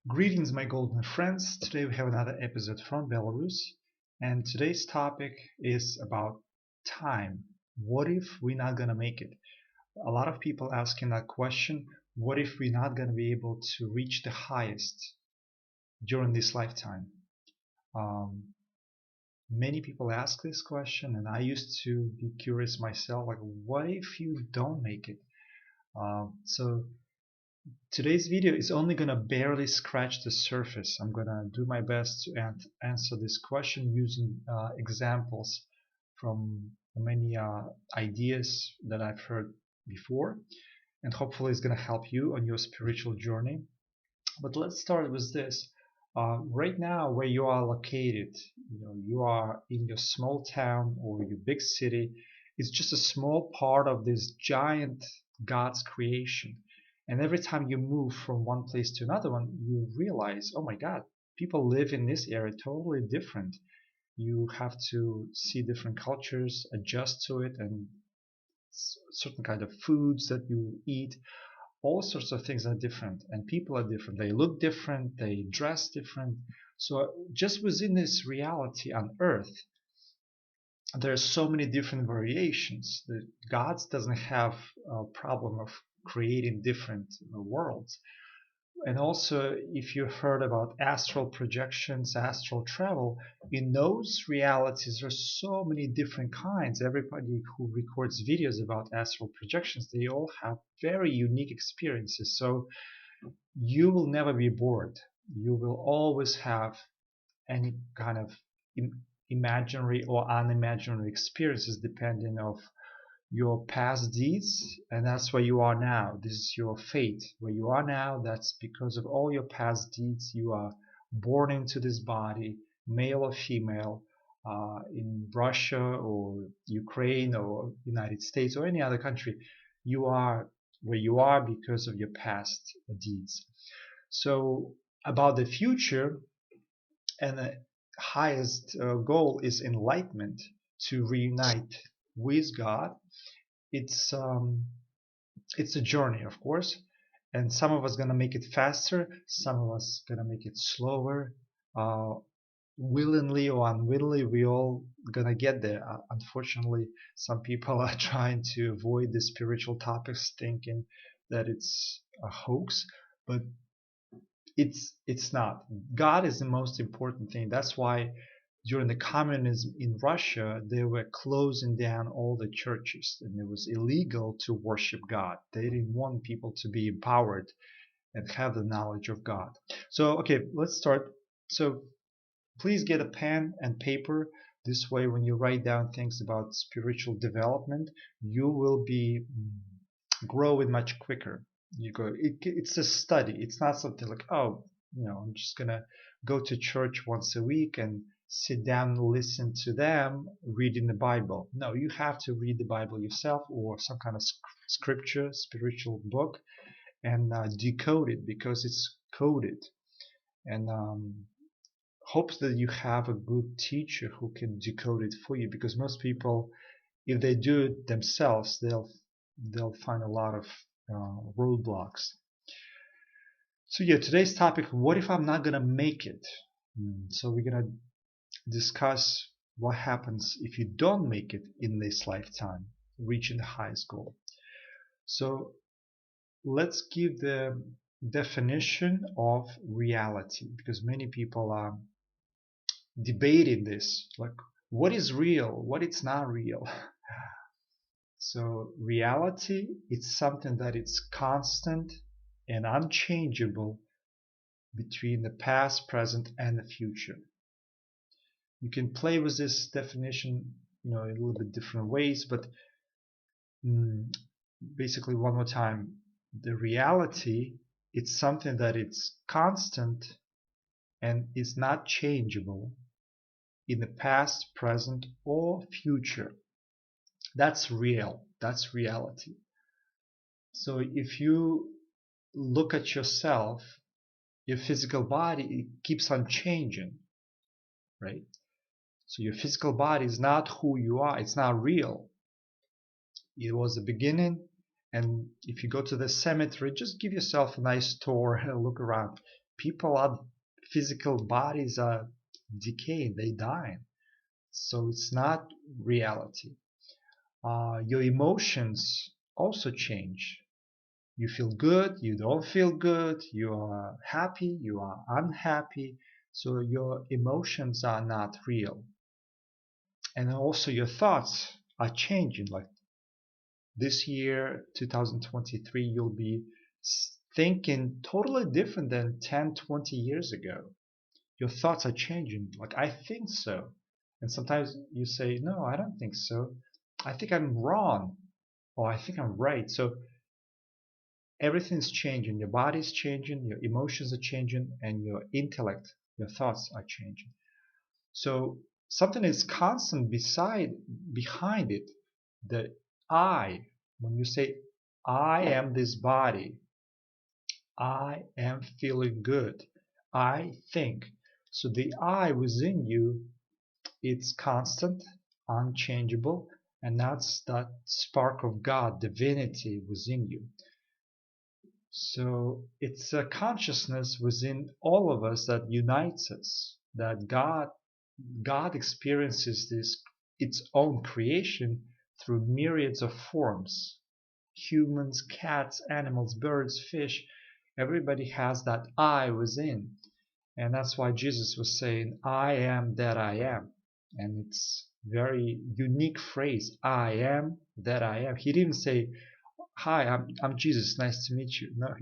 Greetings, my golden friends. Today we have another episode from Belarus, and today's topic is about time. What if we're not gonna make it? A lot of people asking that question. What if we're not gonna be able to reach the highest during this lifetime? Um, Many people ask this question, and I used to be curious myself, like, what if you don't make it? So today's video is only gonna barely scratch the surface. I'm gonna do my best to answer this question using examples from many ideas that I've heard before, and hopefully it's gonna help you on your spiritual journey. But let's start with this. Right now, where you are located, you are in your small town or your big city. It's just a small part of this giant God's creation. And every time you move from one place to another one, you realize, oh my God, people live in this area totally different. You have to see different cultures, adjust to it, and certain kind of foods that you eat, all sorts of things are different, and people are different. They look different, they dress different. So just within this reality on earth, there are so many different variations. The God doesn't have a problem of creating different worlds. And also, if you heard about astral projections, astral travel, in those realities, there's so many different kinds. Everybody who records videos about astral projections, they all have very unique experiences. So you will never be bored. You will always have any kind of imaginary or unimaginary experiences depending of your past deeds, and that's where you are now. This is your fate. Where you are now, that's because of all your past deeds. You are born into this body, male or female, in Russia or Ukraine or United States or any other country. You are where you are because of your past deeds. So about the future, and the highest goal is enlightenment, to reunite with God. It's um, it's a journey, of course, and some of us gonna make it faster, some of us gonna make it slower. Uh, Willingly or unwillingly, we all gonna get there. Unfortunately, some people are trying to avoid the spiritual topics, thinking that it's a hoax, but it's not. God is the most important thing. That's why during the communism in Russia, they were closing down all the churches, and it was illegal to worship God. They didn't want people to be empowered and have the knowledge of God. So, okay, let's start. So, please get a pen and paper. This way, when you write down things about spiritual development, you will be growing much quicker. It's a study. It's not something like, oh, I'm just gonna go to church once a week and sit down and listen to them reading the Bible. No, you have to read the Bible yourself or some kind of scripture, spiritual book, and decode it because it's coded. And hopes that you have a good teacher who can decode it for you, because most people, if they do it themselves, they'll find a lot of roadblocks. So yeah, today's topic: what if I'm not gonna make it? So we're gonna discuss what happens if you don't make it in this lifetime, reaching the highest goal. So let's give the definition of reality, because many people are debating this, like, what is real, what is not real. So reality, it's something that it's constant and unchangeable between the past, present, and the future. You can play with this definition, in a little bit different ways, but basically, one more time, the reality, it's something that it's constant and is not changeable in the past, present, or future. That's real. That's reality. So if you look at yourself, your physical body, it keeps on changing, right? So your physical body is not who you are. It's not real. It was the beginning. And if you go to the cemetery, just give yourself a nice tour and look around. People are physical bodies are decaying, they die. So it's not reality. Your emotions also change. You feel good, you don't feel good, you are happy, you are unhappy. So your emotions are not real. And also your thoughts are changing. Like this year, 2023, you'll be thinking totally different than 10, 20 years ago. Your thoughts are changing. Like, I think so. And sometimes you say, no, I don't think so. I think I'm wrong. Or I think I'm right. So everything's changing. Your body's changing, your emotions are changing, and your intellect, your thoughts are changing. So something is constant behind it. The I, when you say, I am this body, I am feeling good, I think. So the I within you, it's constant, unchangeable, and that's that spark of God, divinity within you. So it's a consciousness within all of us that unites us, that God experiences this its own creation through myriads of forms. Humans, cats, animals, birds, fish, everybody has that I within. And that's why Jesus was saying, I am that I am. And it's very unique phrase, I am that I am. He didn't say, hi, I'm Jesus, nice to meet you. No,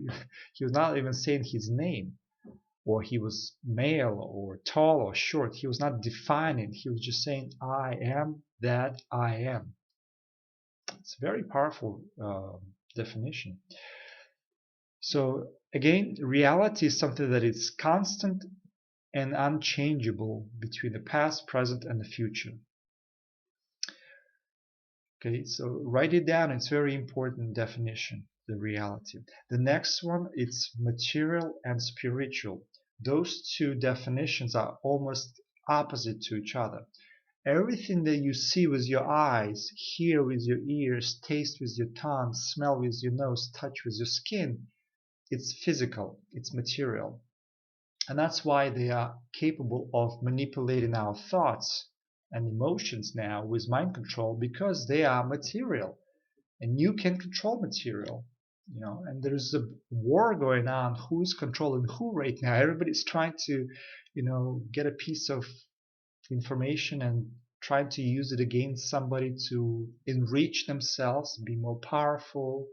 he was not even saying his name, or he was male or tall or short. He was not defining. He was just saying, I am that I am. It's a very powerful definition. So again, reality is something that is constant and unchangeable between the past, present, and the future. Okay, so write it down. It's very important definition, the reality. The next one is material and spiritual. Those two definitions are almost opposite to each other. Everything that you see with your eyes, hear with your ears, taste with your tongue, smell with your nose, touch with your skin, it's physical, it's material. And that's why they are capable of manipulating our thoughts and emotions now with mind control, because they are material and you can control material. And there's a war going on, who is controlling who right now. Everybody's trying to get a piece of information and trying to use it against somebody to enrich themselves, be more powerful,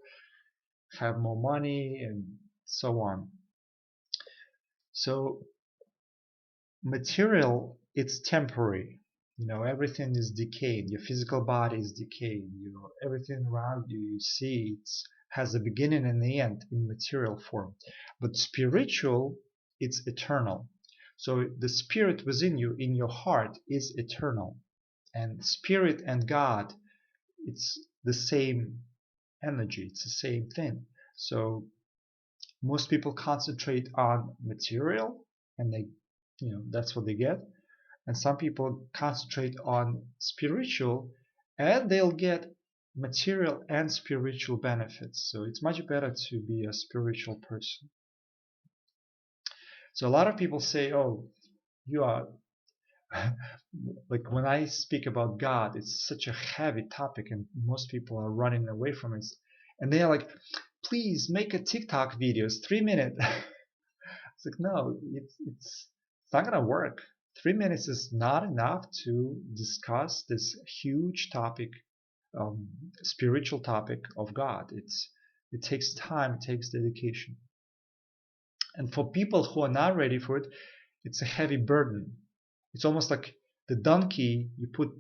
have more money, and so on. So material, it's temporary. Everything is decayed. Your physical body is decayed. Everything around you, you see, it has a beginning and the end in material form. But spiritual, it's eternal. So the spirit within you, in your heart, is eternal. And spirit and God, it's the same energy. It's the same thing. So most people concentrate on material, and that's what they get. And some people concentrate on spiritual, and they'll get material and spiritual benefits. So it's much better to be a spiritual person. So a lot of people say, oh, you are like when I speak about God, it's such a heavy topic and most people are running away from it. And they're like, please make a TikTok videos, 3 minutes. It's like, no, it's not gonna work. 3 minutes is not enough to discuss this huge topic, spiritual topic of God. It takes time, it takes dedication. And for people who are not ready for it, it's a heavy burden. It's almost like the donkey, you put,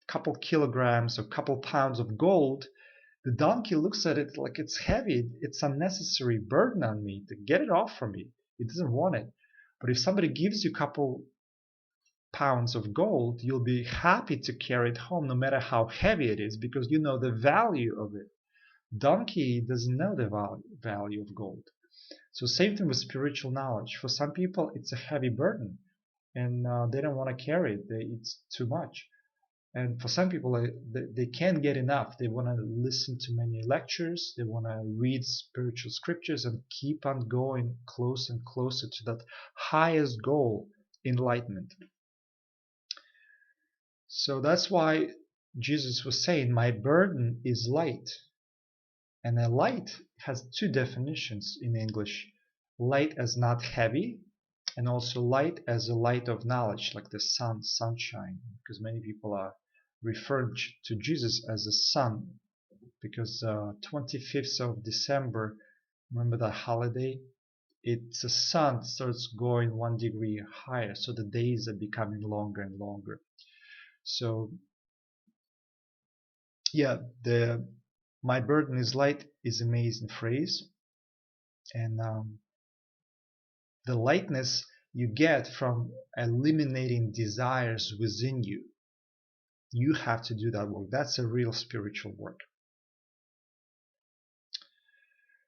couple kilograms or couple pounds of gold. The donkey looks at it like it's heavy, it's unnecessary burden on me, to get it off from me. It doesn't want it. But if somebody gives you a couple pounds of gold, you'll be happy to carry it home no matter how heavy it is, because you know the value of it. Donkey doesn't know the value of gold. So same thing with spiritual knowledge. For some people, it's a heavy burden, and they don't want to carry it. It's too much. And for some people, they can't get enough. They want to listen to many lectures. They want to read spiritual scriptures and keep on going closer and closer to that highest goal, enlightenment. So that's why Jesus was saying, my burden is light. And a light has two definitions in English. Light as not heavy, and also light as a light of knowledge, like the sun, sunshine, because many people are referring to Jesus as the sun, because 25th of December, remember that holiday? It's the sun starts going 1 degree higher, so the days are becoming longer and longer. So yeah, the my burden is light is an amazing phrase, and the lightness you get from eliminating desires within you. You have to do that work. That's a real spiritual work.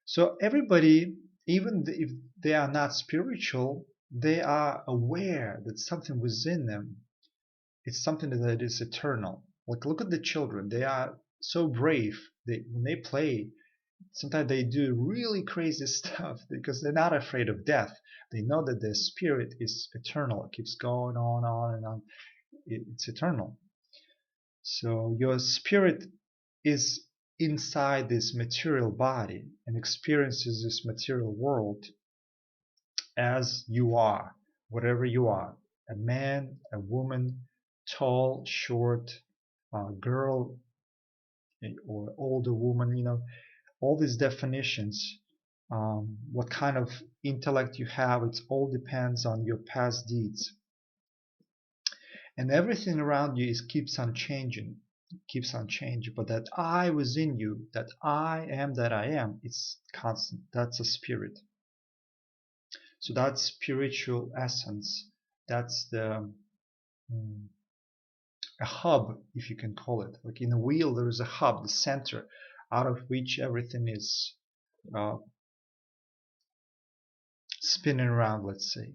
So everybody, even if they are not spiritual, they are aware that something within them, it's something that is eternal. Like, look at the children. They are so brave. When they play, sometimes they do really crazy stuff because they're not afraid of death. They know that their spirit is eternal. It keeps going on and on. It's eternal. So your spirit is inside this material body and experiences this material world as you are, whatever you are, a man, a woman, tall, short, girl, or older woman, all these definitions, what kind of intellect you have, it all depends on your past deeds. And everything around you keeps on changing, but that I within you, that I am that I am, it's constant. That's a spirit. So that's spiritual essence. That's a hub, if you can call it. Like in a wheel, there is a hub, the center, out of which everything is spinning around, let's say.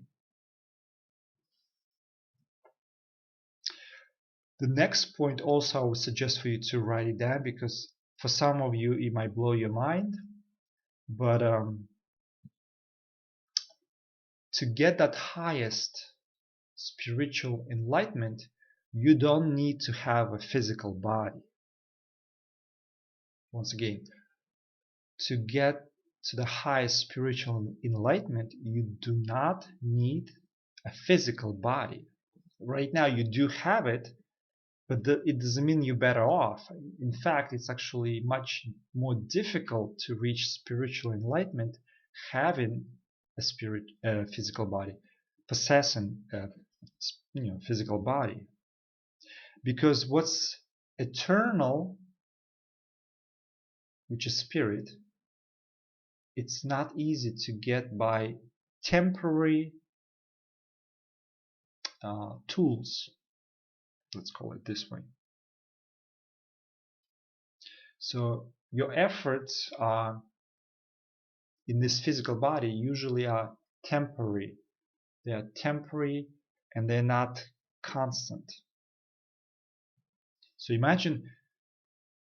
The next point also I would suggest for you to write it down, because for some of you it might blow your mind, but to get that highest spiritual enlightenment, you don't need to have a physical body. Once again, to get to the highest spiritual enlightenment, you do not need a physical body. Right now you do have it, but it doesn't mean you're better off. In fact, it's actually much more difficult to reach spiritual enlightenment having a physical body, possessing a physical body. Because what's eternal, which is spirit, it's not easy to get by temporary tools. Let's call it this way. So your efforts in this physical body usually are temporary. They are temporary and they're not constant. So imagine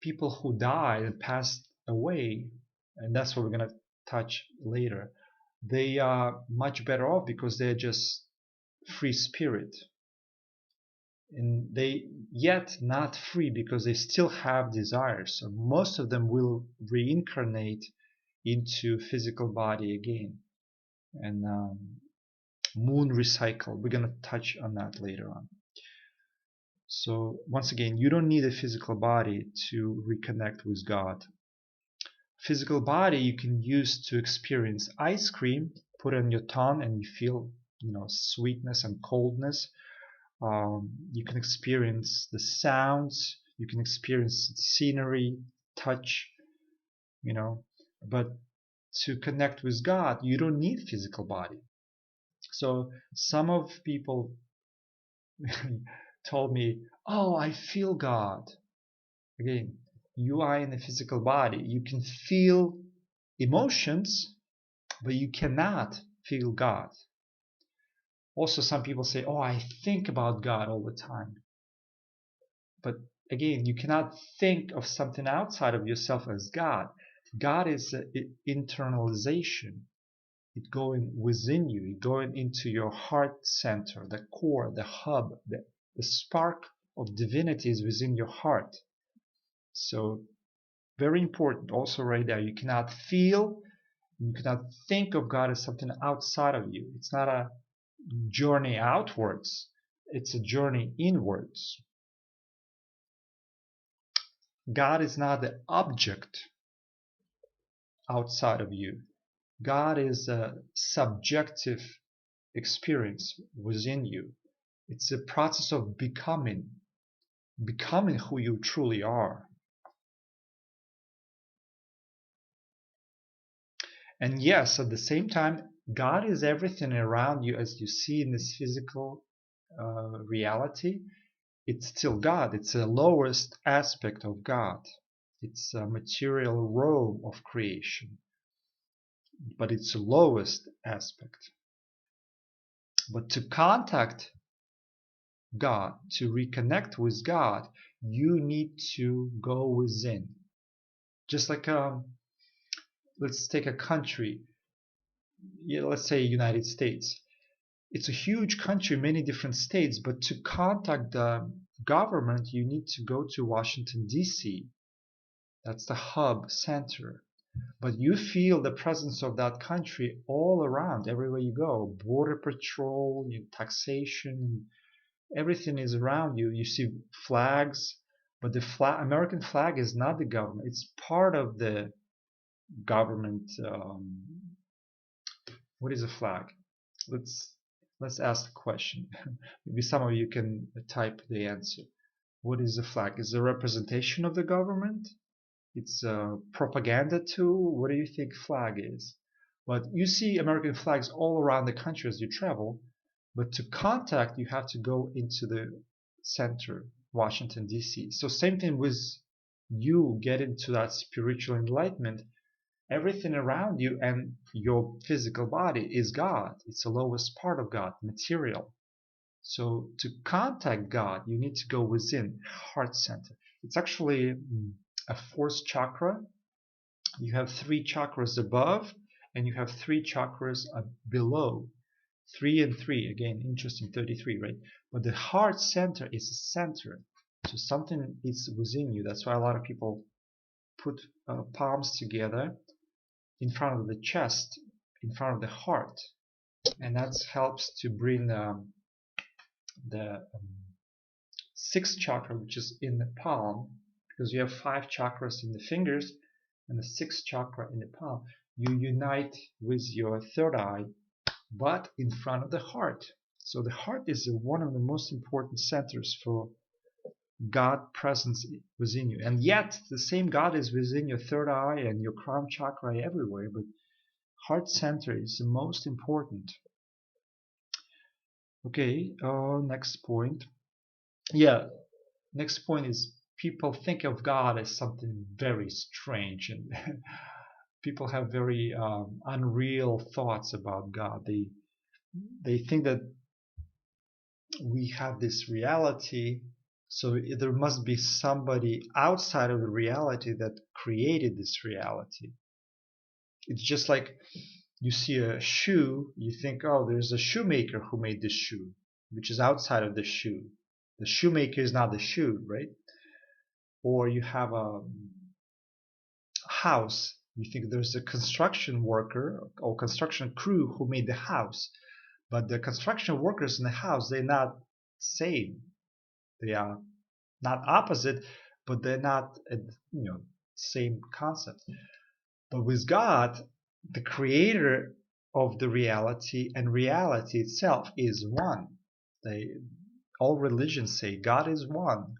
people who died and passed away, and that's what we're going to touch later. They are much better off because they're just free spirit. And they yet not free because they still have desires. So most of them will reincarnate into physical body again and moon recycle. We're going to touch on that later on. So once again, you don't need a physical body to reconnect with God. Physical body you can use to experience ice cream, put it on your tongue and you feel sweetness and coldness. You can experience the sounds, you can experience scenery, touch, but to connect with God, you don't need physical body. So some of people told me, oh, I feel God. Again, you are in a physical body. You can feel emotions, but you cannot feel God. Also, some people say, oh, I think about God all the time. But again, you cannot think of something outside of yourself as God. God is internalization. It's going within you, going into your heart center, the core, the hub, the spark of divinity is within your heart. So very important also right there. You cannot feel, you cannot think of God as something outside of you. It's not a journey outwards. It's a journey inwards. God is not the object outside of you. God is a subjective experience within you. It's a process of becoming who you truly are. And yes, at the same time, God is everything around you as you see in this physical reality. It's still God. It's the lowest aspect of God. It's a material realm of creation, but it's the lowest aspect. But to contact God, to reconnect with God, you need to go within. Just like let's take a country, let's say United States. It's a huge country, many different states, but to contact the government, you need to go to Washington, D.C. That's the hub center. But you feel the presence of that country all around, everywhere you go. Border patrol, taxation, everything is around you. You see flags, but the American flag is not the government. It's part of the government. What is a flag? Let's ask the question. Maybe some of you can type the answer. What is a flag? Is it a representation of the government? It's a propaganda tool. What do you think flag is? But you see American flags all around the country as you travel. But to contact, you have to go into the center, Washington, D.C. So same thing with you get into that spiritual enlightenment. Everything around you and your physical body is God. It's the lowest part of God, material. So to contact God, you need to go within, heart center. It's actually a fourth chakra. You have 3 chakras above, and you have 3 chakras below. 3 and 3, again, interesting, 33, right? But the heart center is the center. So something is within you. That's why a lot of people put palms together in front of the chest, in front of the heart. And that helps to bring the 6th chakra, which is in the palm, because you have 5 chakras in the fingers and the 6th chakra in the palm. You unite with your third eye, but in front of the heart. So the heart is one of the most important centers for God presence within you. And yet the same God is within your third eye and your crown chakra everywhere, but heart center is the most important. Okay, next point. Yeah, next point is people think of God as something very strange, and people have very unreal thoughts about God. They think that we have this reality, so there must be somebody outside of the reality that created this reality. It's just like you see a shoe, you think, oh, there's a shoemaker who made this shoe, which is outside of the shoe. The shoemaker is not the shoe, right? Or you have a house, you think there's a construction worker or construction crew who made the house, but the construction workers in the house, they're not same. They are not opposite, but they're not same concept. But with God, the creator of the reality and reality itself is one. All religions say God is one.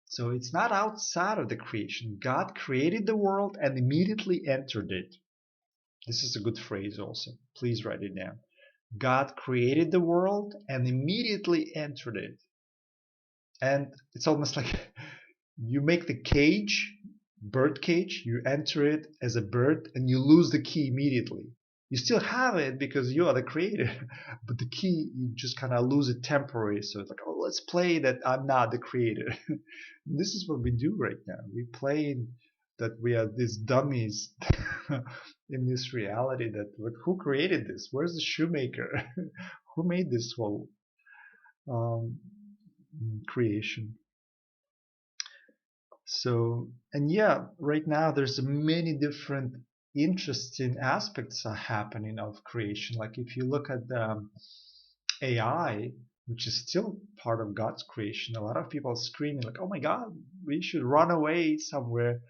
So it's not outside of the creation. God created the world and immediately entered it. This is a good phrase also. Please write it down. God created the world and immediately entered it. And it's almost like you make the cage, bird cage, you enter it as a bird and you lose the key immediately. You still have it because you are the creator, but the key, you just kind of lose it temporarily. So it's like, oh, let's play that I'm not the creator. This is what we do right now. We play that we are these dummies in this reality. That, like, who created this? Where's the shoemaker? Who made this whole um, creation? So, and yeah, right now there's many different interesting aspects are happening of creation. Like if you look at AI, which is still part of God's creation, a lot of people are screaming like, "Oh my God, we should run away somewhere."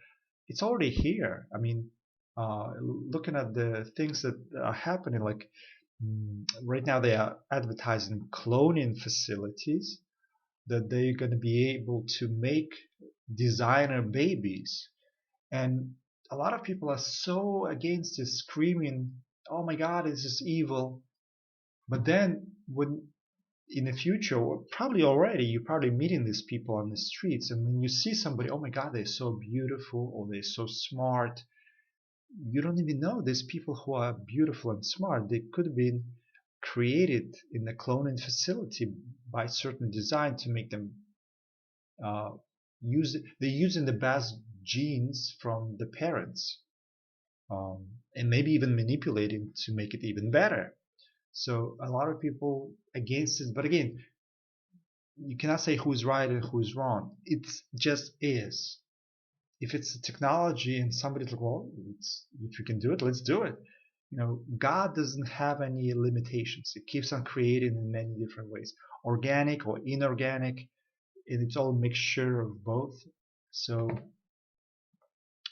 It's already here. I mean, looking at the things that are happening, like right now they are advertising cloning facilities that they're going to be able to make designer babies. And a lot of people are so against this, screaming, "Oh my God, this is evil." But then, when in the future, or probably already, you're probably meeting these people on the streets, and when you see somebody, "Oh my God, they're so beautiful," or "they're so smart," you don't even know these people who are beautiful and smart. They could have been created in a cloning facility by certain design to make them uh, they're using the best genes from the parents, and maybe even manipulating to make it even better. So a lot of people against it, but again, you cannot say who's right and who's wrong. It just is. If it's a technology and somebody's like, well, if you can do it, let's do it. God doesn't have any limitations. It keeps on creating in many different ways, organic or inorganic, and it's all a mixture of both. So,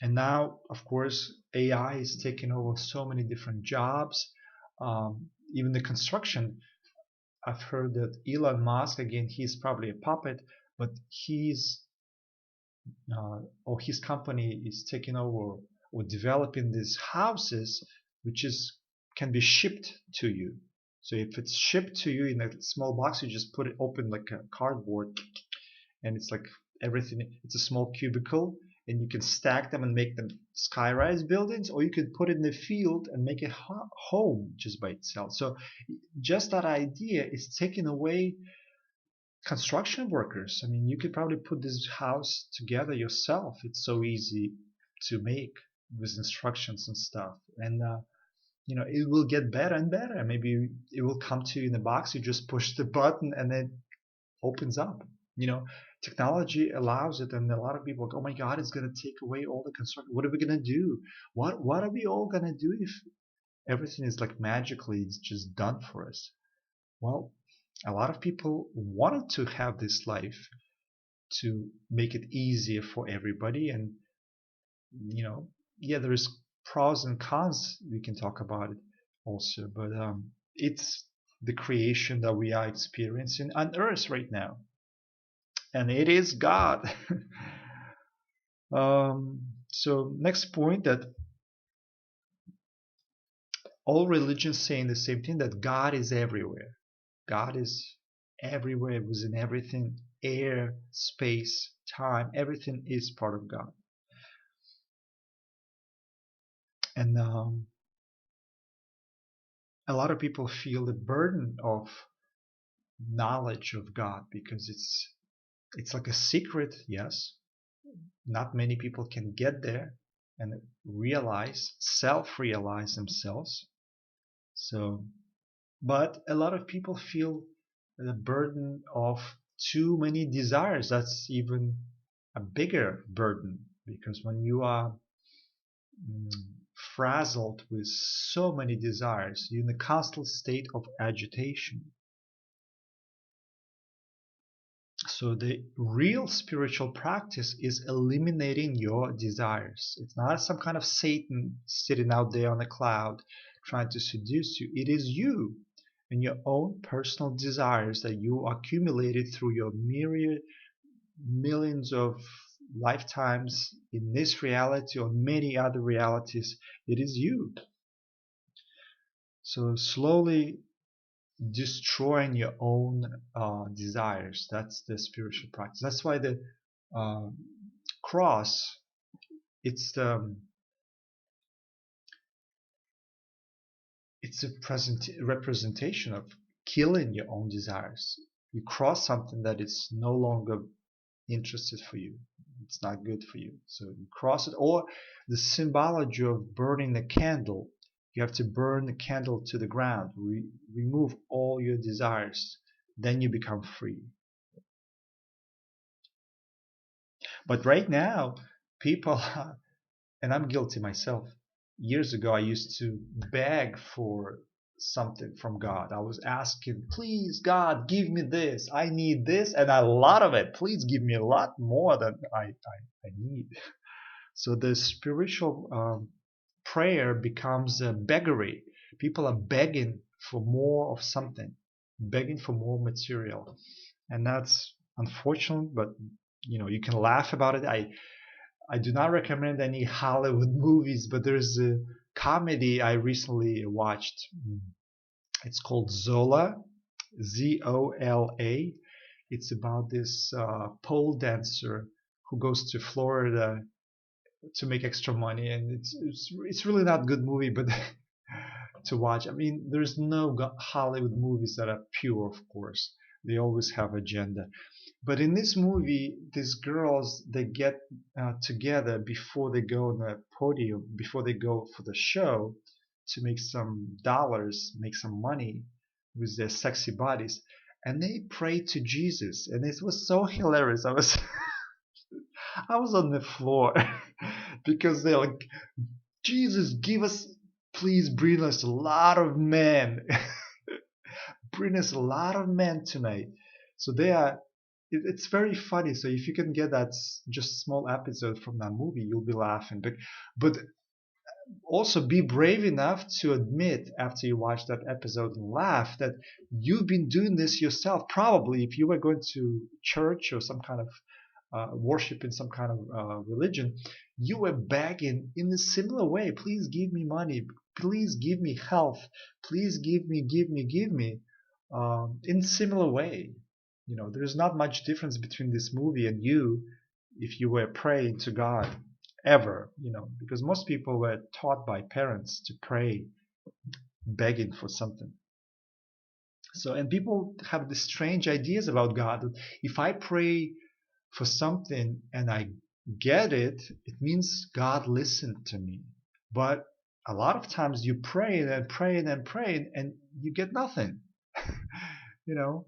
and now, of course, AI is taking over so many different jobs, even the construction. I've heard that Elon Musk, again, he's probably a puppet, but or his company is taking over or developing these houses, which is can be shipped to you. So if it's shipped to you in a small box, you just put it open like a cardboard, and it's like everything. It's a small cubicle, and you can stack them and make them skyrise buildings, or you could put it in the field and make a home just by itself. So just that idea is taking away construction workers. I mean, you could probably put this house together yourself. It's so easy to make with instructions and stuff. And it will get better and better. Maybe it will come to you in a box. You just push the button and it opens up. You know, Technology allows it, and a lot of people go, "Oh my God, it's going to take away all the construction. What are we going to do? What are we all going to do if everything is like magically it's just done for us?" Well, a lot of people wanted to have this life to make it easier for everybody, and yeah, there's pros and cons. We can talk about it also, but it's the creation that we are experiencing on Earth right now, and it is God. So next point, that all religions saying the same thing, that God is everywhere. God is everywhere, within everything, air, space, time, everything is part of God. And a lot of people feel the burden of knowledge of God because it's like a secret, yes. Not many people can get there and self-realize themselves. So, but a lot of people feel the burden of too many desires. That's even a bigger burden, because when you are mm, frazzled with so many desires, you're in a constant state of agitation. So the real spiritual practice is eliminating your desires. It's not some kind of Satan sitting out there on a cloud trying to seduce you. It is you and your own personal desires that you accumulated through your myriad millions of lifetimes in this reality or many other realities. It is you. So slowly destroying your own desires. That's the spiritual practice. That's why the uh, cross, it's it's a representation of killing your own desires. You cross something that is no longer interested for you. It's not good for you. So you cross it. Or the symbology of burning the candle. You have to burn the candle to the ground. Remove all your desires. Then you become free. But right now, people, and I'm guilty myself. Years ago, I used to beg for something from God. I was asking, please, God, give me this. I need this and a lot of it. Please give me a lot more than I need. So the spiritual prayer becomes a beggary. People are begging for more of something, begging for more material. And that's unfortunate, but you can laugh about it. I do not recommend any Hollywood movies, but there's a comedy I recently watched. It's called Zola, Zola. It's about this pole dancer who goes to Florida to make extra money, and it's really not a good movie, but to watch. I mean, there's no Hollywood movies that are pure, of course. They always have agenda. But in this movie, these girls they get together before they go on the podium, before they go for the show, to make some dollars, make some money with their sexy bodies, and they pray to Jesus, and it was so hilarious. I was on the floor because they're like, Jesus, give us, please bring us a lot of men, bring us a lot of men tonight. So they are it's very funny. So if you can get that just small episode from that movie, you'll be laughing. But also be brave enough to admit after you watch that episode and laugh that you've been doing this yourself. Probably if you were going to church or some kind of worship in some kind of religion, you were begging in a similar way. Please give me money. Please give me health. Please give me, give me, give me. In similar way. There's not much difference between this movie and you if you were praying to God ever, because most people were taught by parents to pray, begging for something. So, and people have these strange ideas about God. If I pray for something and I get it, it means God listened to me. But a lot of times you pray and pray and pray and you get nothing. you know,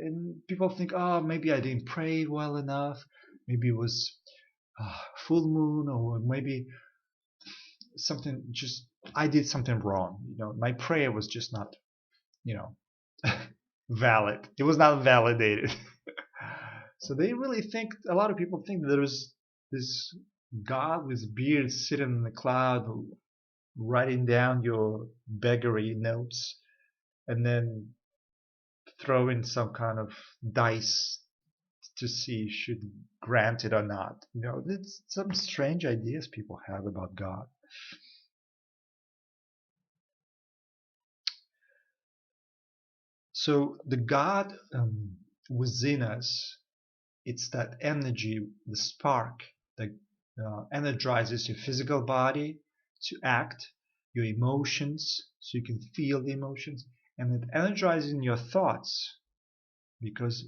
and people think, oh, maybe I didn't pray well enough. Maybe it was full moon, or maybe something just I did something wrong. My prayer was just not, you know, valid. It was not validated. So they really think, a lot of people think that there was this God with beard sitting in the cloud writing down your beggary notes and then throwing some kind of dice to see should grant it or not. It's some strange ideas people have about God. So the God within us, it's that energy, the spark that energizes your physical body to act, your emotions, so you can feel the emotions, and it energizes your thoughts, because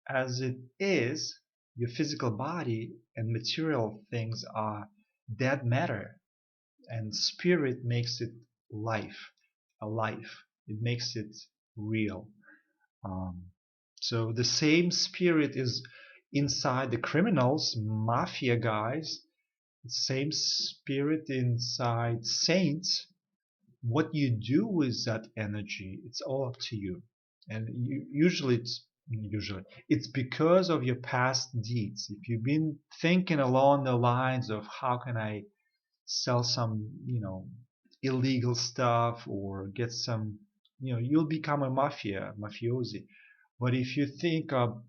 as it is, your physical body and material things are dead matter, and spirit makes it life, alive. It makes it real. Um, so the same spirit is inside the criminals, mafia guys. The same spirit inside saints. What you do with that energy, it's all up to you. And usually it's because of your past deeds. If you've been thinking along the lines of how can I sell some, illegal stuff or get some, you'll become a mafiosi. But if you think of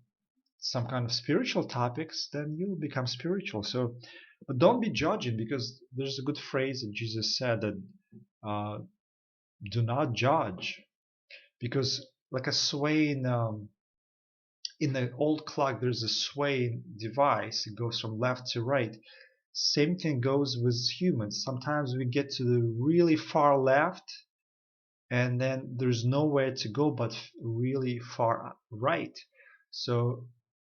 some kind of spiritual topics, then you'll become spiritual. So, but don't be judging, because there's a good phrase that Jesus said that uh, do not judge, because like a swaying in the old clock, there's a swaying device. It goes from left to right. Same thing goes with humans. Sometimes we get to the really far left, and then there's nowhere to go but really far right. So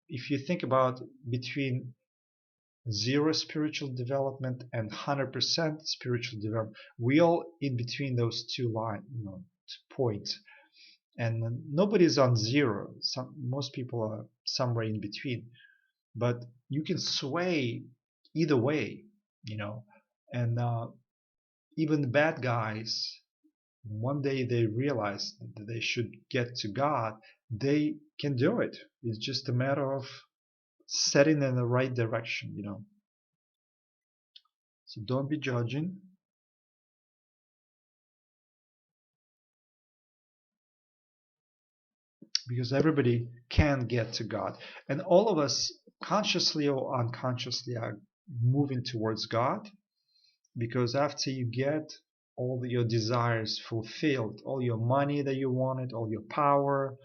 if you think about between zero spiritual development and 100% spiritual development, we all in between those two points, and nobody's on zero. Most people are somewhere in between, but you can sway either way, you know. And even the bad guys, one day they realize that they should get to God, they can do it. It's just a matter of setting in the right direction, you know. So don't be judging, because everybody can get to God. And all of us, consciously or unconsciously, are moving towards God, because after you get all your desires fulfilled, all your money that you wanted, all your power,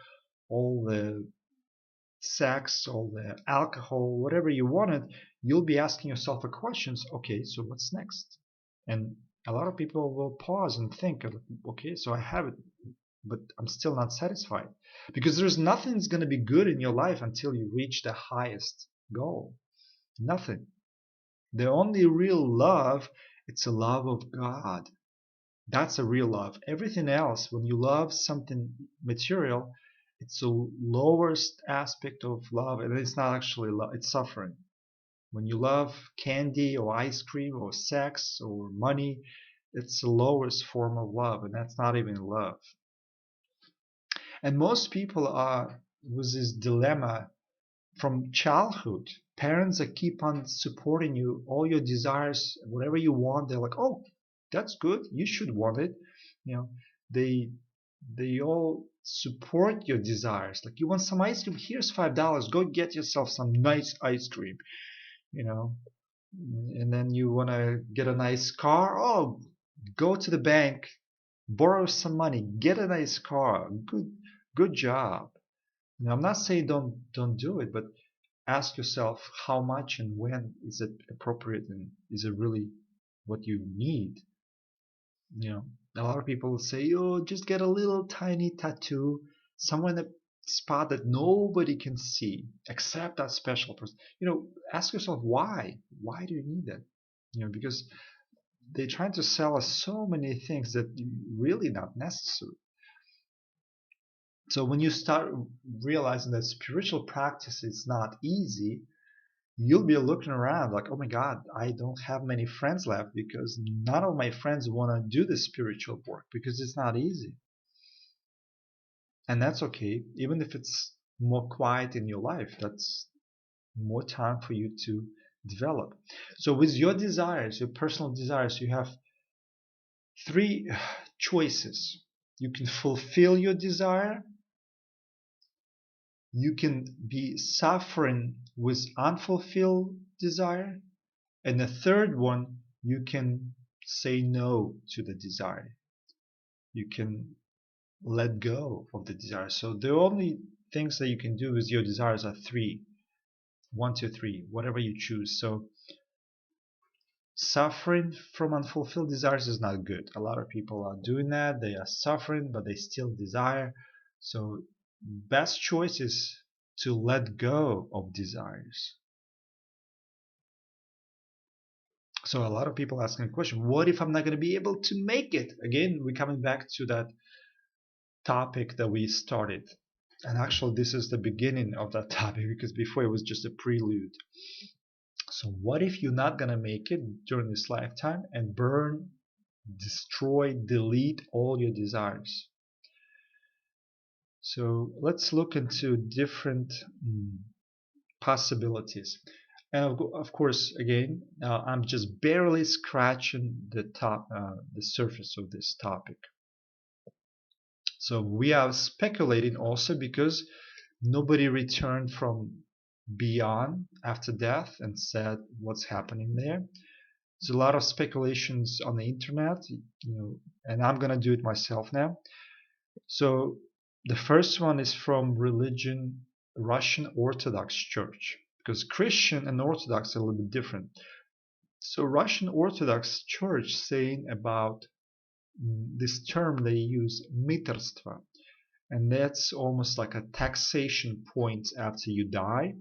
all the sex, all the alcohol, whatever you wanted, you'll be asking yourself a questions. Okay, so what's next? And a lot of people will pause and think, okay, so I have it, but I'm still not satisfied, because there's nothing that's going to be good in your life until you reach the highest goal. Nothing. The only real love, it's a love of God. That's a real love. Everything else, when you love something material, it's the lowest aspect of love, and it's not actually love, it's suffering. When you love candy or ice cream or sex or money, it's the lowest form of love, and that's not even love. And most people are with this dilemma from childhood. Parents that keep on supporting you, all your desires, whatever you want, they're like, oh, that's good, you should want it. You know, they they all support your desires. Like, you want some ice cream? Here's $5. Go get yourself some nice ice cream. You know, and then you want to get a nice car? Oh, go to the bank, borrow some money, get a nice car. Good job. Now, I'm not saying don't do it, but ask yourself how much and when is it appropriate, and is it really what you need? You know, a lot of people say, oh, just get a little tiny tattoo somewhere in the spot that nobody can see except that special person. You know, ask yourself why. Why do you need that? You know, because they're trying to sell us so many things that really not necessary. So when you start realizing that spiritual practice is not easy, you'll be looking around like, oh my God, I don't have many friends left, because none of my friends want to do the spiritual work, because it's not easy. And that's okay. Even if it's more quiet in your life, that's more time for you to develop. So with your desires, your personal desires, you have three choices. You can fulfill your desire. You can be suffering with unfulfilled desire. And the third one, you can say no to the desire. You can let go of the desire. So the only things that you can do with your desires are three. 1, 2, 3, whatever you choose. So suffering from unfulfilled desires is not good. A lot of people are doing that. They are suffering, but they still desire. So best choice is to let go of desires. So a lot of people asking the question, what if I'm not going to be able to make it? Again, we're coming back to that topic that we started. And actually, this is the beginning of that topic, because before it was just a prelude. So what if you're not going to make it during this lifetime and burn, destroy, delete all your desires? So let's look into different possibilities. And of course, again, I'm just barely scratching the surface of this topic. So we are speculating also because nobody returned from beyond after death and said what's happening there. There's a lot of speculations on the internet, and I'm gonna do it myself now. So the first one is from religion, Russian Orthodox Church, because Christian and Orthodox are a little bit different. So Russian Orthodox Church saying about this term they use mitrstvo, and that's almost like a taxation point after you die,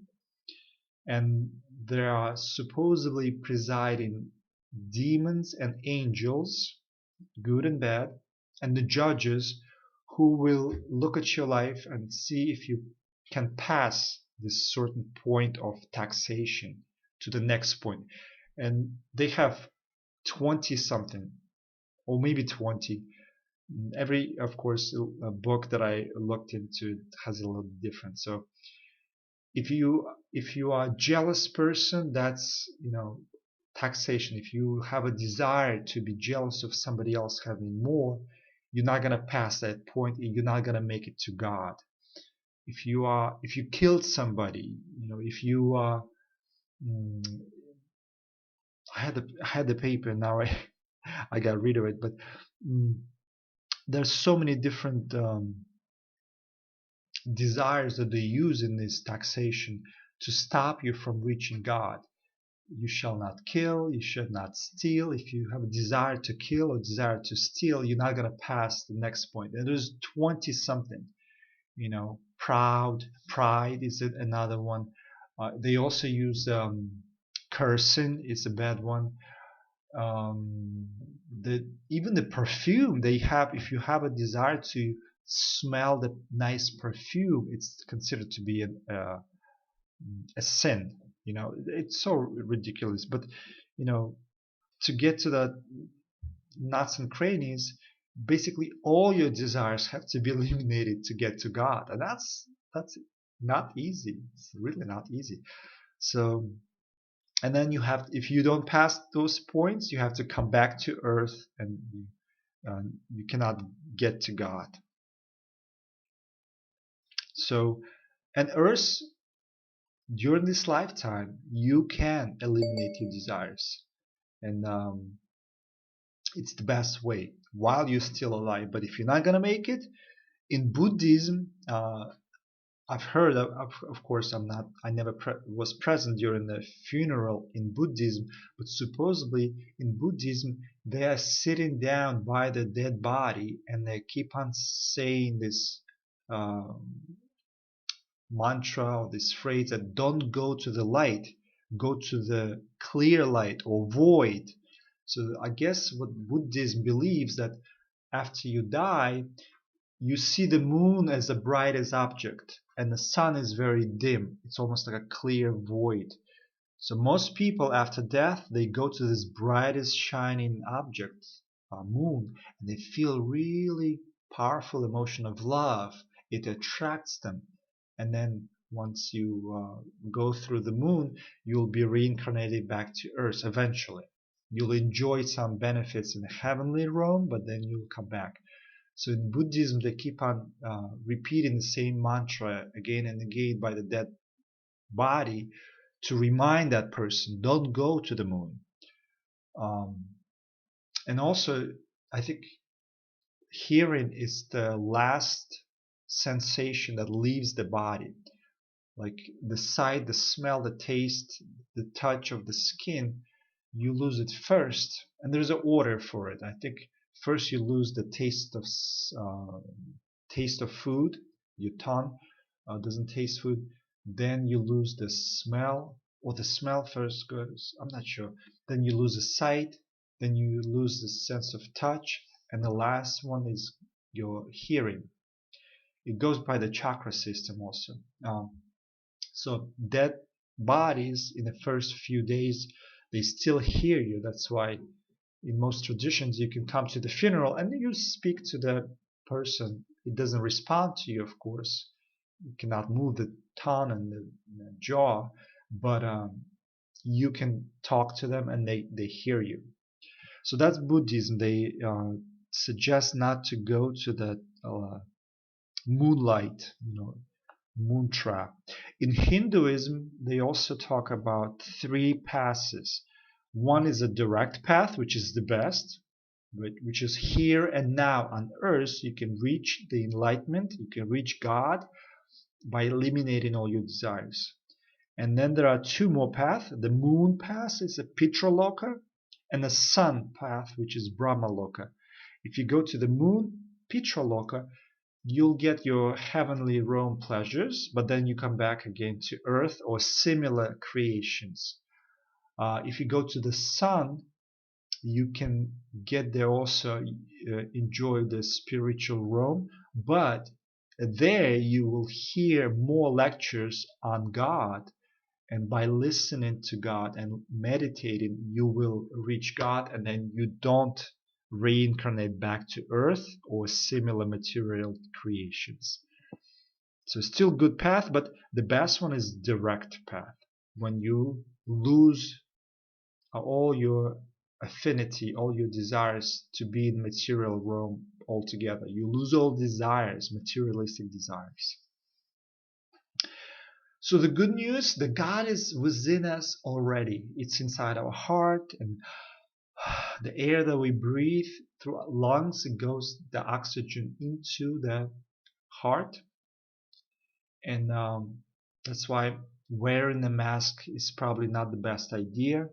and there are supposedly presiding demons and angels, good and bad, and the judges who will look at your life and see if you can pass this certain point of taxation to the next point. And they have 20 something, or maybe 20. Every, of course, a book that I looked into has a little different. So if you are a jealous person, that's, taxation. If you have a desire to be jealous of somebody else having more, you're not going to pass that point, and you're not going to make it to God. If you killed somebody, if you mm, I had the paper, now I got rid of it, but mm, there's so many different desires that they use in this taxation to stop you from reaching God. You shall not kill, you should not steal. If you have a desire to kill or desire to steal, you're not going to pass the next point. And there's 20 something, pride is another one. They also use cursing is a bad one. um, Even the perfume they have, if you have a desire to smell the nice perfume, it's considered to be a sin. It's so ridiculous, but to get to the nuts and crannies, basically all your desires have to be eliminated to get to God, and that's not easy. It's really not easy. So, and then if you don't pass those points, you have to come back to earth, and you cannot get to God. So, and earth, during this lifetime, you can eliminate your desires, and it's the best way while you're still alive. But if you're not gonna make it, in Buddhism, I've heard of course I never was present during the funeral in Buddhism, but supposedly in Buddhism they are sitting down by the dead body and they keep on saying this mantra or this phrase that don't go to the light, go to the clear light or void. So I guess what Buddhism believes, that after you die, you see the moon as the brightest object and the sun is very dim. It's almost like a clear void. So most people after death, they go to this brightest shining object, moon, and they feel really powerful emotion of love. It attracts them. And then once you go through the moon, you'll be reincarnated back to earth eventually. You'll enjoy some benefits in the heavenly realm, but then you'll come back. So in Buddhism, they keep on repeating the same mantra again and again by the dead body to remind that person, don't go to the moon. And also, I think hearing is the last sensation that leaves the body. Like the sight, the smell, the taste, the touch of the skin, you lose it first. And there's an order for it. I think first you lose the taste of food. Your tongue doesn't taste food. Then you lose the smell, or the smell first goes. I'm not sure. Then you lose the sight. Then you lose the sense of touch, and the last one is your hearing. It goes by the chakra system also. So dead bodies in the first few days, they still hear you. That's why in most traditions you can come to the funeral and you speak to the person. It doesn't respond to you, of course. You cannot move the tongue and the jaw, but you can talk to them and they hear you. So that's Buddhism. They suggest not to go to the moonlight, moon trap. In Hinduism, they also talk about three paths. One is a direct path, which is the best, which is here and now on earth. You can reach the enlightenment, you can reach God by eliminating all your desires. And then there are two more paths. The moon path is a Pitraloka, and the sun path, which is Brahmaloka. If you go to the moon, Pitraloka, you'll get your heavenly realm pleasures, but then you come back again to earth or similar creations. If you go to the sun, you can get there also, enjoy the spiritual realm, but there you will hear more lectures on God, and by listening to God and meditating, you will reach God, and then you don't reincarnate back to earth or similar material creations. So still good path, but the best one is direct path. When you lose all your affinity, all your desires to be in material realm altogether. You lose all desires, materialistic desires. So the good news, the God is within us already. It's inside our heart, and the air that we breathe through our lungs, it goes the oxygen into the heart, and that's why wearing a mask is probably not the best idea.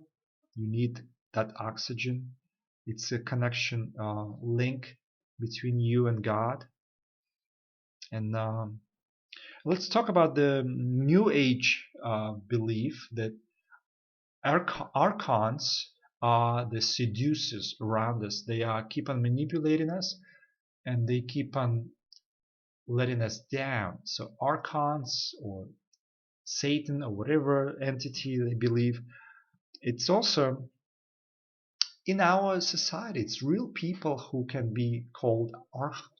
You need that oxygen. It's a connection link between you and God. And let's talk about the New Age belief that archons are the seducers around us. They keep on manipulating us, and they keep on letting us down. So archons or Satan or whatever entity they believe, it's also in our society. It's real people who can be called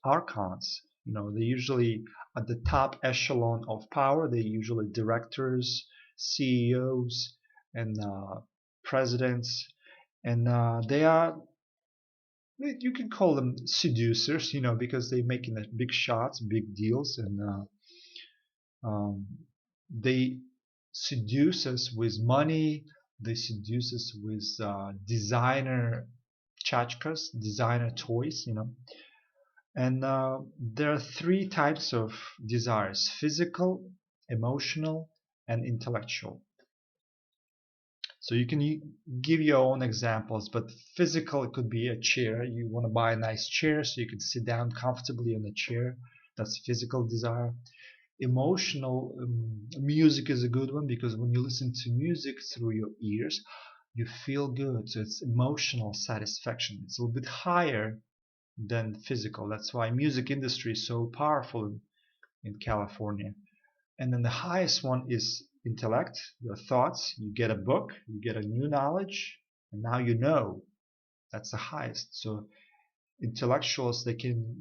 archons. They usually at the top echelon of power. They're usually directors, CEOs, and presidents, and they are. You can call them seducers, because they're making big shots, big deals, and they seduce us with money. They seduce us with designer tchotchkes, designer toys, And there are three types of desires: physical, emotional, and intellectual. So you can give your own examples, but physical, it could be a chair. You want to buy a nice chair so you can sit down comfortably on the chair. That's physical desire. Emotional, music is a good one, because when you listen to music through your ears, you feel good. So it's emotional satisfaction. It's a little bit higher than physical. That's why music industry is so powerful in California. And then the highest one is intellect, your thoughts. You get a book, you get a new knowledge, and now you know. That's the highest. So intellectuals, they can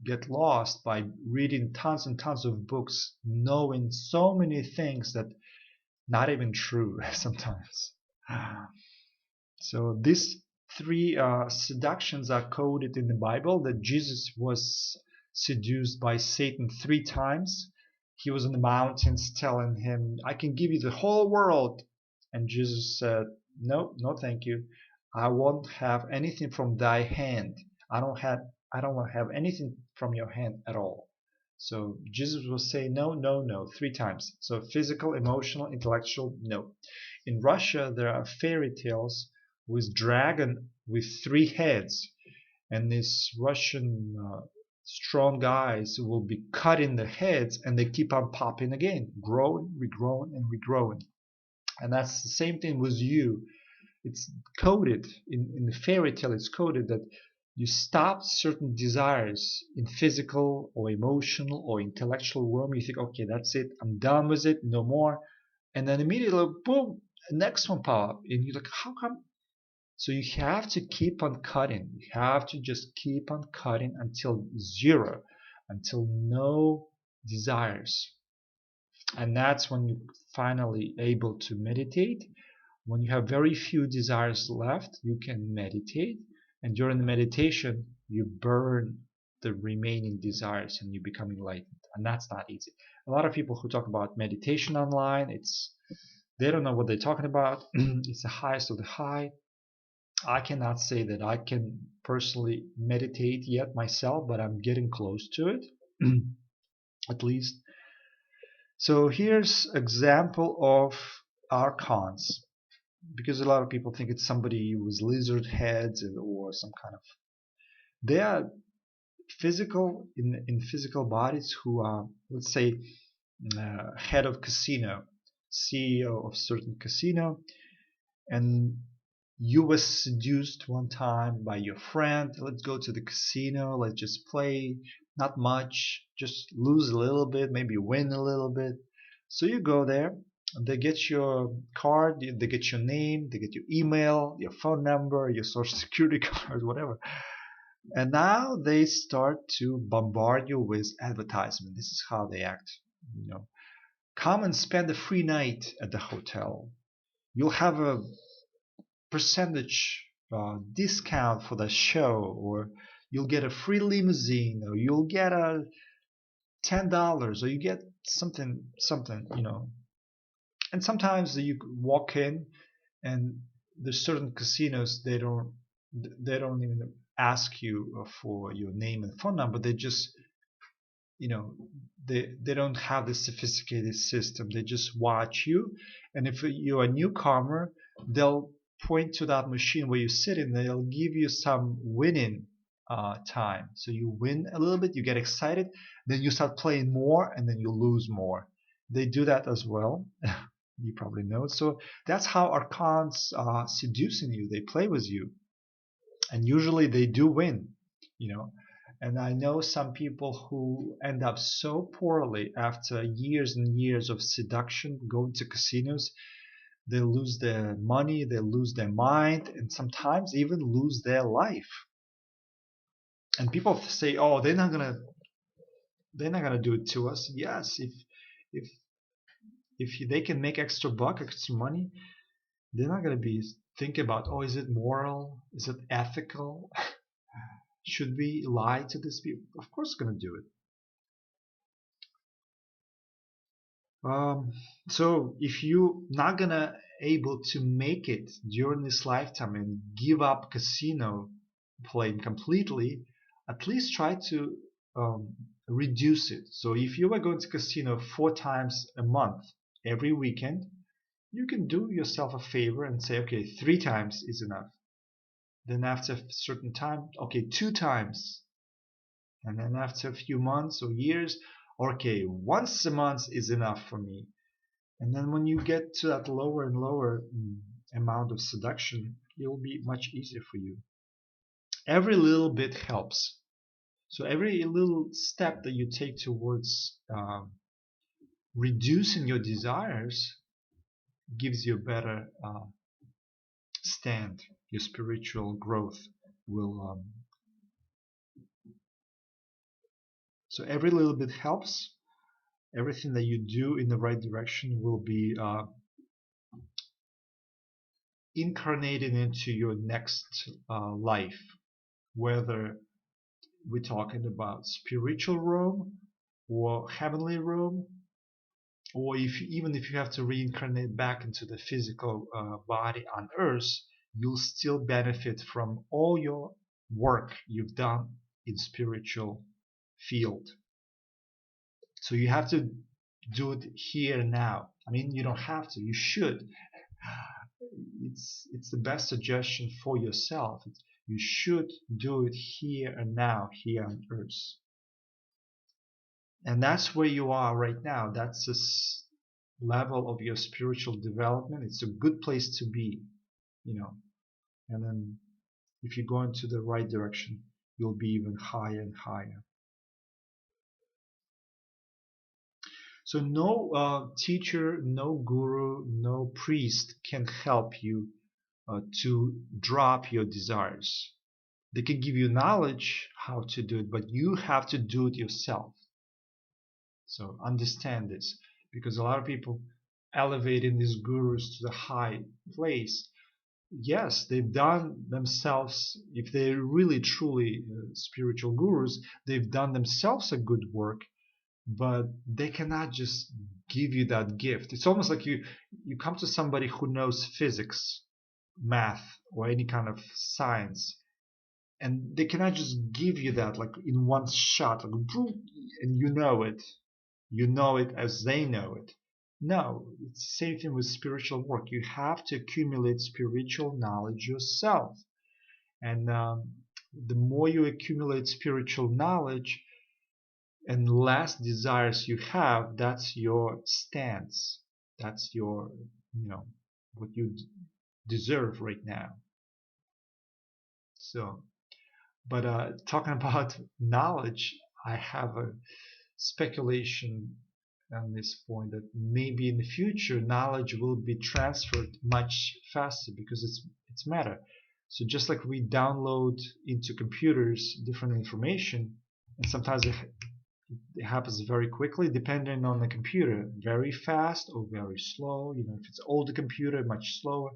get lost by reading tons and tons of books, knowing so many things that not even true sometimes. So these three seductions are coded in the Bible. That Jesus was seduced by Satan 3 times. He was on the mountains telling him, I can give you the whole world. And Jesus said, no, no thank you. I won't have anything from thy hand. I don't want to have anything from your hand at all. So Jesus will say no, no, no 3 times. So physical, emotional, intellectual, no. In Russia, there are fairy tales with dragon with 3 heads, and these Russian strong guys will be cutting the heads, and they keep on popping again, growing, regrowing, and regrowing. And that's the same thing with you. It's coded in the fairy tale. It's coded that you stop certain desires in physical or emotional or intellectual realm. You think, okay, that's it. I'm done with it. No more. And then immediately, boom, the next one pop up, and you're like, how come? So you have to keep on cutting. You have to just keep on cutting until zero, until no desires. And that's when you're finally able to meditate. When you have very few desires left, you can meditate. And during the meditation, you burn the remaining desires and you become enlightened. And that's not easy. A lot of people who talk about meditation online, they don't know what they're talking about. It's the highest of the high. I cannot say that I can personally meditate yet myself, but I'm getting close to it, at least. So here's example of our cons, because a lot of people think it's somebody with lizard heads or some kind of. They are physical in physical bodies who are, let's say, head of casino, CEO of certain casino, and you were seduced one time by your friend. Let's go to the casino. Let's just play. Not much. Just lose a little bit. Maybe win a little bit. So you go there. They get your card. They get your name. They get your email, your phone number, your social security card, whatever. And now they start to bombard you with advertisement. This is how they act. You know, come and spend a free night at the hotel. You'll have a percentage discount for the show, or you'll get a free limousine, or you'll get a $10, or you get something. And sometimes you walk in, and there's certain casinos they don't even ask you for your name and phone number. They just you know they don't have this sophisticated system. They just watch you, and if you're a newcomer, they'll point to that machine where you sit in. They'll give you some winning time, so you win a little bit, you get excited, then you start playing more, and then you lose more. They do that as well. You probably know it. So that's how archons are seducing you. They play with you, and usually they do win, you know. And I know some people who end up so poorly after years and years of seduction, going to casinos. They lose their money, they lose their mind, and sometimes even lose their life. And people say, "Oh, they're not gonna do it to us." Yes, if if they can make extra buck, extra money, they're not gonna be thinking about, "Oh, is it moral? Is it ethical? Should we lie to these people?" Of course, gonna do it. Um, so if you're not gonna able to make it during this lifetime and give up casino playing completely, at least try to reduce it. So if you are going to casino 4 times a month, every weekend, you can do yourself a favor and say, okay, 3 times is enough. Then after a certain time, okay, 2 times. And then after a few months or years, okay, once a month is enough for me. And then when you get to that lower and lower amount of seduction, it will be much easier for you. Every little bit helps. So every little step that you take towards reducing your desires gives you a better stand. Your spiritual growth will. So every little bit helps. Everything that you do in the right direction will be incarnated into your next life, whether we're talking about spiritual realm or heavenly realm, or even if you have to reincarnate back into the physical body on earth, you'll still benefit from all your work you've done in spiritual field. So you have to do it here and now. I mean, you don't have to, you should. It's the best suggestion for yourself. You should do it here and now, here on earth. And that's where you are right now. That's this level of your spiritual development. It's a good place to be, you know. And then if you go into the right direction, you'll be even higher and higher. So no teacher, no guru, no priest can help you to drop your desires. They can give you knowledge how to do it, but you have to do it yourself. So understand this, because a lot of people elevating these gurus to the high place. Yes, they've done themselves, if they're really truly spiritual gurus, they've done themselves a good work, but they cannot just give you that gift. It's almost like you come to somebody who knows physics, math, or any kind of science, and they cannot just give you that like in one shot, like, and you know it. you know it as they know it. No, it's the same thing with spiritual work. You have to accumulate spiritual knowledge yourself. And the more you accumulate spiritual knowledge and less desires you have, that's your stance. That's your, what you deserve right now. So, but talking about knowledge, I have a speculation on this point that maybe in the future knowledge will be transferred much faster because it's matter. So just like we download into computers different information, and sometimes it happens very quickly depending on the computer, very fast or very slow. If it's older computer, much slower,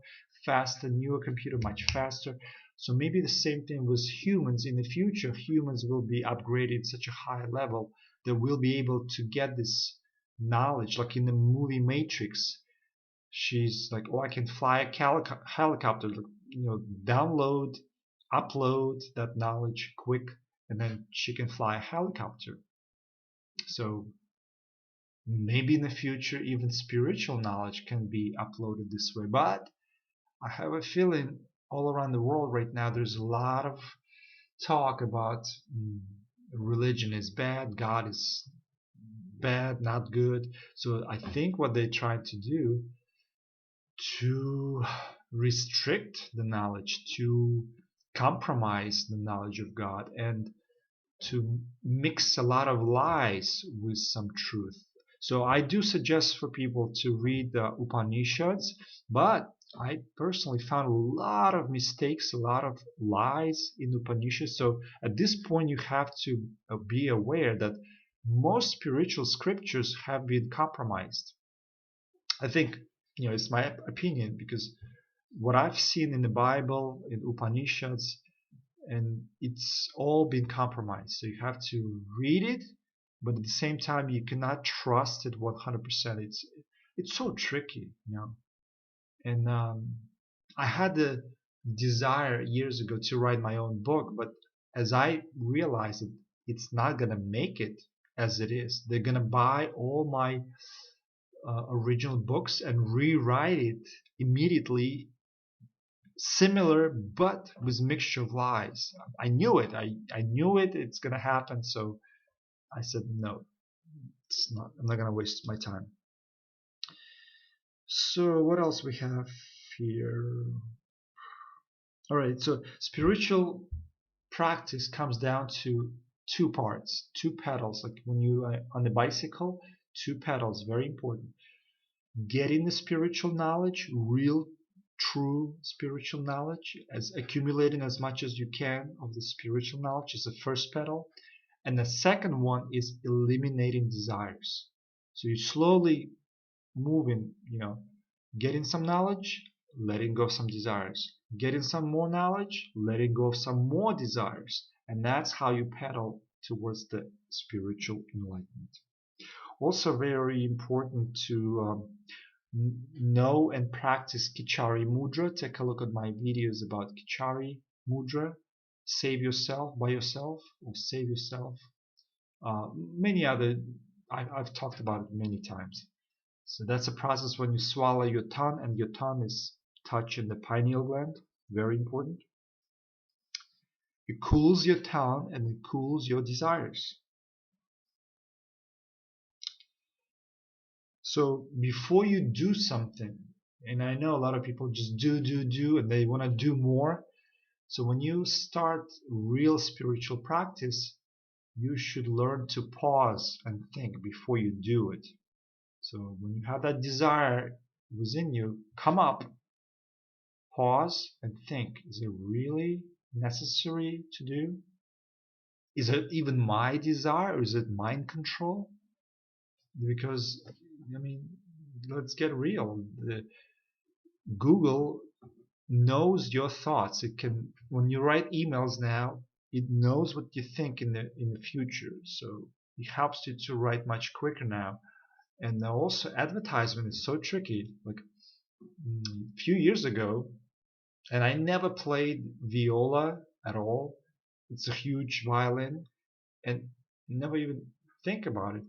faster, newer computer, much faster. So maybe the same thing with humans. In the future, humans will be upgraded to such a high level that we'll be able to get this knowledge. Like in the movie Matrix, she's like, oh, I can fly a helicopter. Download, upload that knowledge quick, and then she can fly a helicopter. So maybe in the future even spiritual knowledge can be uploaded this way. But I have a feeling all around the world right now there's a lot of talk about religion is bad, God is bad, not good. So I think what they try to do to restrict the knowledge, to compromise the knowledge of God, and to mix a lot of lies with some truth. So I do suggest for people to read the Upanishads, but I personally found a lot of mistakes, a lot of lies in Upanishads. So at this point, you have to be aware that most spiritual scriptures have been compromised. I think, it's my opinion because what I've seen in the Bible, in Upanishads, and it's all been compromised. So you have to read it, but at the same time you cannot trust it 100%. It's so tricky. And I had the desire years ago to write my own book, but as I realized that it's not gonna make it as it is, they're gonna buy all my original books and rewrite it immediately similar but with mixture of lies. I knew it. I knew it. It's gonna happen. So I said no. It's not. I'm not gonna waste my time. So what else we have here? All right. So spiritual practice comes down to two parts, two pedals. Like when you are on the bicycle, two pedals. Very important. Getting the spiritual knowledge, real true spiritual knowledge, as accumulating as much as you can of the spiritual knowledge is the first pedal, and the second one is eliminating desires. So you slowly moving, getting some knowledge, letting go of some desires, getting some more knowledge, letting go of some more desires, and that's how you pedal towards the spiritual enlightenment. Also very important to know and practice Kichari Mudra. Take a look at my videos about Kichari Mudra. Save yourself by yourself or save yourself. Many other, I've talked about it many times. So that's a process when you swallow your tongue and your tongue is touching the pineal gland. Very important. It cools your tongue and it cools your desires. So before you do something, and I know a lot of people just do, and they want to do more. So when you start real spiritual practice, you should learn to pause and think before you do it. So when you have that desire within you come up, pause and think, is it really necessary to do? Is it even my desire or is it mind control? Because, let's get real. Google knows your thoughts. It can, when you write emails now, it knows what you think in the future. So it helps you to write much quicker now. And also advertisement is so tricky. Like a few years ago, and I never played viola at all. It's a huge violin, and never even think about it.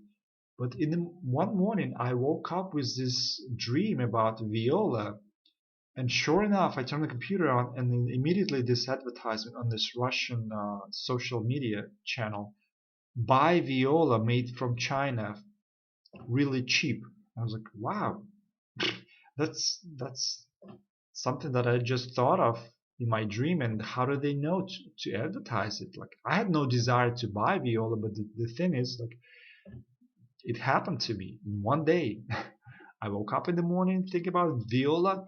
But in the, one morning, I woke up with this dream about viola, and sure enough, I turned the computer on, and then immediately this advertisement on this Russian social media channel: buy viola made from China, really cheap. I was like, wow, that's something that I just thought of in my dream. And how do they know to advertise it? Like, I had no desire to buy viola, but the thing is, like, it happened to me in one day. I woke up in the morning thinking about viola,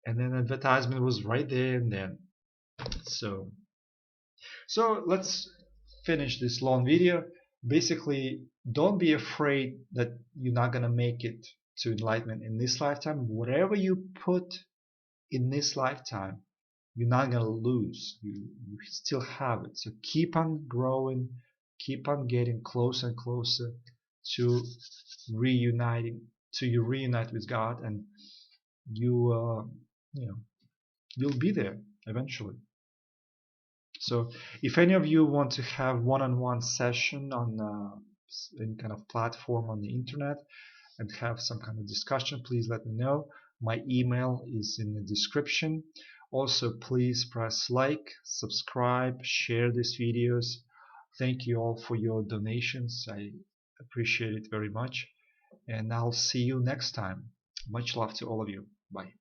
and then advertisement was right there and then. So let's finish this long video. Basically, don't be afraid that you're not gonna make it to enlightenment in this lifetime. Whatever you put in this lifetime, you're not gonna lose. You still have it. So keep on growing, keep on getting closer and closer to reuniting, to you reunite with God, and you you know you'll be there eventually. So if any of you want to have one-on-one session on any kind of platform on the internet and have some kind of discussion, please let me know. My email is in the description. Also, please press like, subscribe, share these videos. Thank you all for your donations. I appreciate it very much. And I'll see you next time. Much love to all of you. Bye.